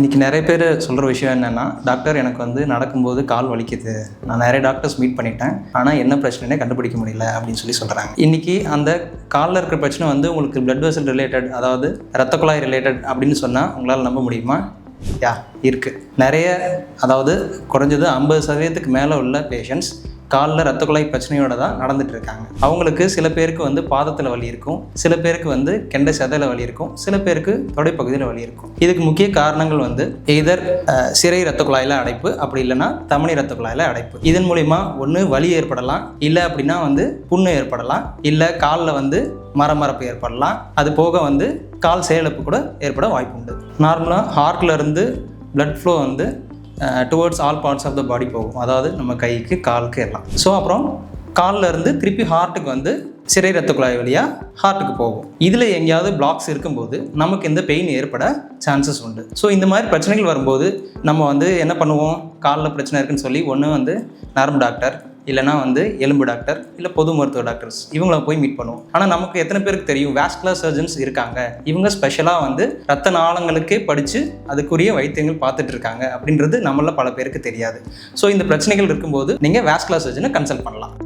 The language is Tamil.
இன்றைக்கி நிறைய பேர் சொல்கிற விஷயம் என்னென்னா, டாக்டர் எனக்கு வந்து நடக்கும்போது கால் வலிக்குது, நான் நிறைய டாக்டர்ஸ் மீட் பண்ணிட்டேன், ஆனால் என்ன பிரச்சனைனே கண்டுபிடிக்க முடியல அப்படின்னு சொல்கிறாங்க. இன்றைக்கி அந்த காலில் இருக்கிற பிரச்சனை வந்து உங்களுக்கு பிளட் வெசல் ரிலேட்டட், அதாவது இரத்த குழாய் ரிலேட்டட் அப்படின்னு சொன்னால் உங்களால் நம்ப முடியுமா? இருக்குது. நிறைய, அதாவது குறைஞ்சது 50% மேலே உள்ள பேஷண்ட்ஸ் காலில் இரத்த குழாய் பிரச்சனையோட தான் நடந்துட்டு இருக்காங்க. அவங்களுக்கு சில பேருக்கு வந்து பாதத்தில் வலி இருக்கும், சில பேருக்கு வந்து கெண்டை சதையில் வலி இருக்கும், சில பேருக்கு தொடைப்பகுதியில் வலி இருக்கும். இதுக்கு முக்கிய காரணங்கள் வந்து எய்தர் சிரை இரத்த குழாயில் அடைப்பு, அப்படி இல்லைன்னா தமனி இரத்த குழாயில் அடைப்பு. இதன் மூலிமா ஒன்று வலி ஏற்படலாம், இல்லை அப்படின்னா வந்து புண்ணு ஏற்படலாம், இல்லை காலில் வந்து மரமரப்பு ஏற்படலாம். அது போக வந்து கால் செயலிழப்பு கூட ஏற்பட வாய்ப்பு உண்டு. நார்மலாக ஹார்ட்ல இருந்து பிளட் ஃப்ளோ வந்து towards all parts of the body போகும், அதாவது நம்ம கைக்கு காலுக்கு எல்லாம். ஸோ அப்புறம் காலில் இருந்து திருப்பி ஹார்ட்டுக்கு வந்து சிரை ரத்த குழாய் வழியாக ஹார்ட்டுக்கு போகும். இதில் எங்கேயாவது பிளாக்ஸ் இருக்கும்போது நமக்கு இந்த பெயின் ஏற்பட சான்சஸ் உண்டு. ஸோ இந்த மாதிரி பிரச்சனைகள் வரும்போது நம்ம வந்து என்ன பண்ணுவோம், காலில் பிரச்சனை இருக்குன்னு சொல்லி ஒன்று வந்து நரம்பு டாக்டர், இல்லைனா வந்து எலும்பு டாக்டர், இல்லை பொது மருத்துவ டாக்டர்ஸ் இவங்கள போய் மீட் பண்ணுவோம். ஆனால் நமக்கு எத்தனை பேருக்கு தெரியும் வாஸ்குலர் சர்ஜன்ஸ் இருக்காங்க, இவங்க ஸ்பெஷலாக வந்து ரத்த நாளங்களுக்கே படித்து அதுக்குரிய வைத்தியங்கள் பார்த்துட்டு இருக்காங்க அப்படின்றது நம்மள பல பேருக்கு தெரியாது. ஸோ இந்த பிரச்சனைகள் இருக்கும்போது நீங்கள் வாஸ்குலர் சர்ஜனை கன்சல்ட் பண்ணலாம்.